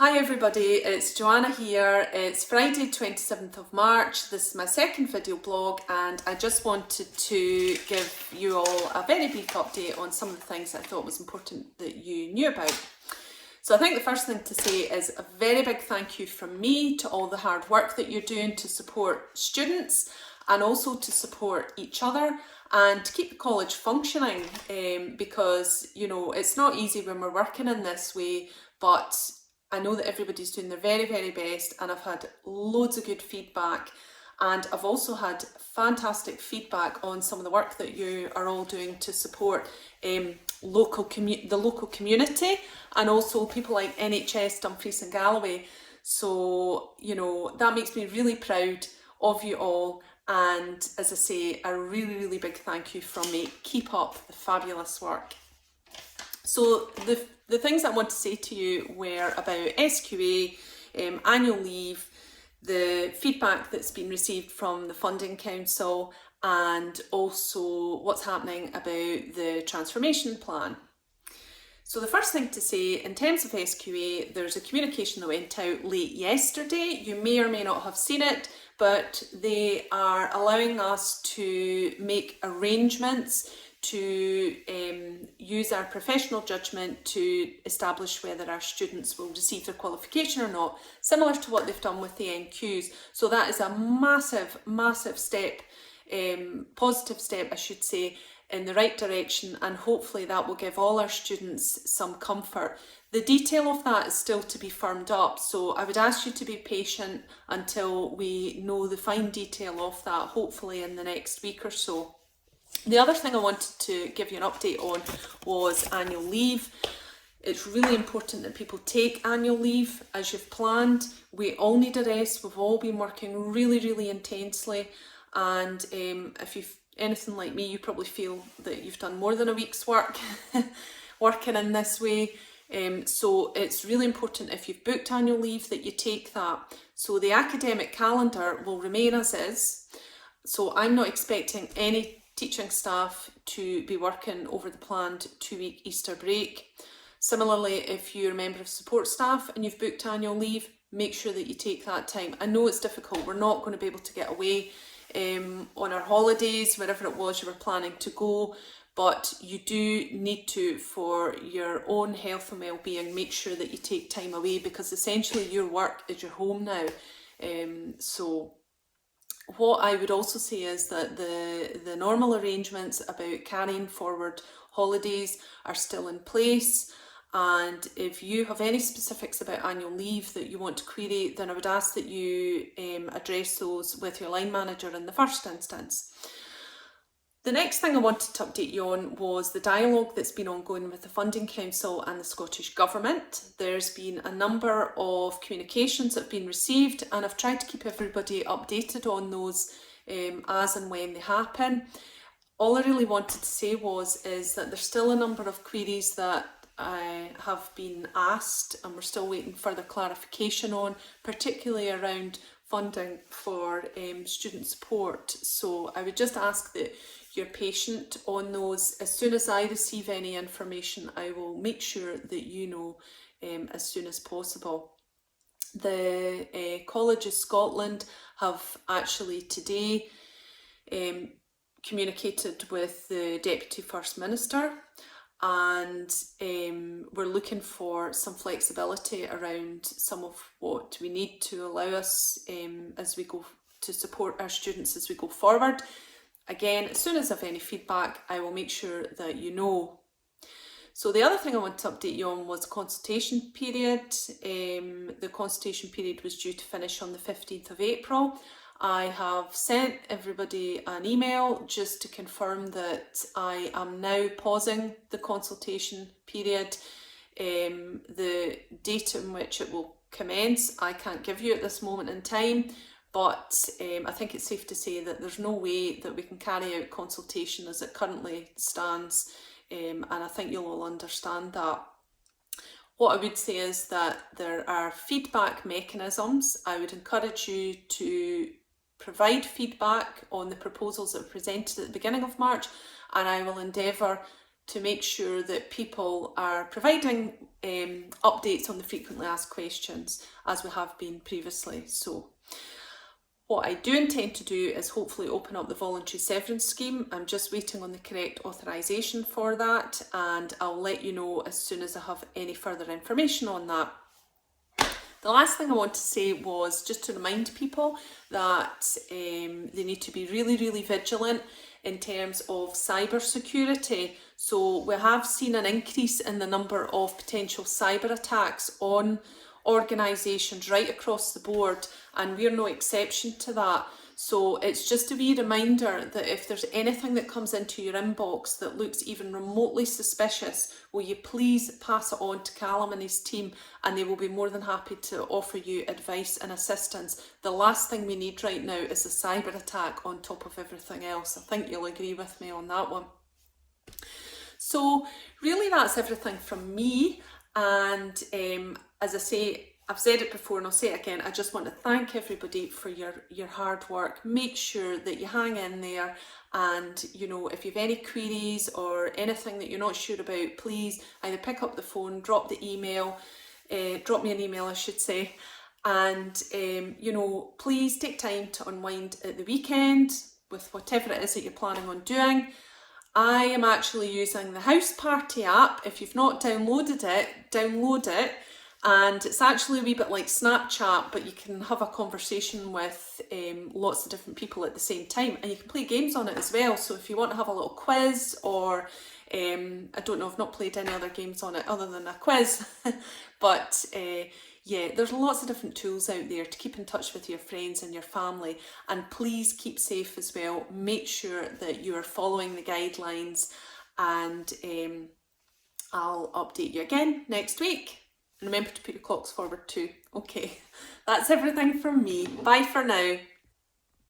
Hi everybody, it's Joanna here. It's Friday 27th of March. This is my second video blog and I just wanted to give you all a very brief update on some of the things I thought was important that you knew about. So I think the first thing to say is a very big thank you from me to all the hard work that you're doing to support students and also to support each other and to keep the college functioning because, you know, it's not easy when we're working in this way, but I know that everybody's doing their very, very best and I've had loads of good feedback, and I've also had fantastic feedback on some of the work that you are all doing to support the local community and also people like NHS, Dumfries and Galloway. So, you know, that makes me really proud of you all, and as I say, a really, really big thank you from me. Keep up the fabulous work. So the things I want to say to you were about SQA, annual leave, the feedback that's been received from the Funding Council, and also what's happening about the transformation plan. So the first thing to say, in terms of SQA, there's a communication that went out late yesterday. You may or may not have seen it, but they are allowing us to make arrangements to use our professional judgment to establish whether our students will receive their qualification or not, similar to what they've done with the NQs. So that is a massive, massive step, positive step, I should say, in the right direction, and hopefully that will give all our students some comfort. The detail of that is still to be firmed up, so I would ask you to be patient until we know the fine detail of that, hopefully in the next week or so. The other thing I wanted to give you an update on was annual leave. It's really important that people take annual leave as you've planned. We all need a rest. We've all been working really, really intensely, and if you've anything like me, you probably feel that you've done more than a week's work working in this way. So it's really important, if you've booked annual leave, that you take that. So the academic calendar will remain as is. So I'm not expecting any teaching staff to be working over the planned 2-week Easter break. Similarly, if you're a member of support staff and you've booked annual leave, make sure that you take that time. I know it's difficult. We're not going to be able to get away on our holidays, wherever it was you were planning to go, but you do need to, for your own health and well-being, make sure that you take time away, because essentially your work is your home now. So what I would also say is that the normal arrangements about carrying forward holidays are still in place, and if you have any specifics about annual leave that you want to query, then I would ask that you address those with your line manager in the first instance. The next thing I wanted to update you on was the dialogue that's been ongoing with the Funding Council and the Scottish Government. There's been a number of communications that have been received, and I've tried to keep everybody updated on those as and when they happen. All I really wanted to say is that there's still a number of queries that have been asked and we're still waiting further clarification on, particularly around funding for student support. So I would just ask that you're patient on those. As soon as I receive any information, I will make sure that you know as soon as possible. The Colleges Scotland have actually today communicated with the Deputy First Minister, and we're looking for some flexibility around some of what we need to allow us as we go to support our students as we go forward. Again, as soon as I have any feedback, I will make sure that you know. So the other thing I want to update you on was consultation period. The consultation period was due to finish on the 15th of April. I have sent everybody an email just to confirm that I am now pausing the consultation period. The date in which it will commence, I can't give you at this moment in time, but I think it's safe to say that there's no way that we can carry out consultation as it currently stands, and I think you'll all understand that. What I would say is that there are feedback mechanisms. I would encourage you to provide feedback on the proposals that were presented at the beginning of March, and I will endeavour to make sure that people are providing updates on the frequently asked questions as we have been previously. So what I do intend to do is hopefully open up the voluntary severance scheme. I'm just waiting on the correct authorisation for that, and I'll let you know as soon as I have any further information on that. The last thing I want to say was just to remind people that they need to be really, really vigilant in terms of cyber security. So we have seen an increase in the number of potential cyber attacks on organisations right across the board, and we're no exception to that. So it's just a wee reminder that if there's anything that comes into your inbox that looks even remotely suspicious, will you please pass it on to Callum and his team, and they will be more than happy to offer you advice and assistance. The last thing we need right now is a cyber attack on top of everything else. I think you'll agree with me on that one. So really that's everything from me, and as I say, I've said it before and I'll say it again, I just want to thank everybody for your hard work. Make sure that you hang in there, and you know, if you have any queries or anything that you're not sure about, please either pick up the phone, drop me an email I should say, and you know, please take time to unwind at the weekend with whatever it is that you're planning on doing. I am actually using the House Party app. If you've not downloaded it, download it. And it's actually a wee bit like Snapchat, but you can have a conversation with lots of different people at the same time, and you can play games on it as well. So if you want to have a little quiz, or I don't know, I've not played any other games on it other than a quiz, but yeah, there's lots of different tools out there to keep in touch with your friends and your family, and please keep safe as well. Make sure that you are following the guidelines, and I'll update you again next week. And remember to put your clocks forward too. Okay, that's everything from me. Bye for now.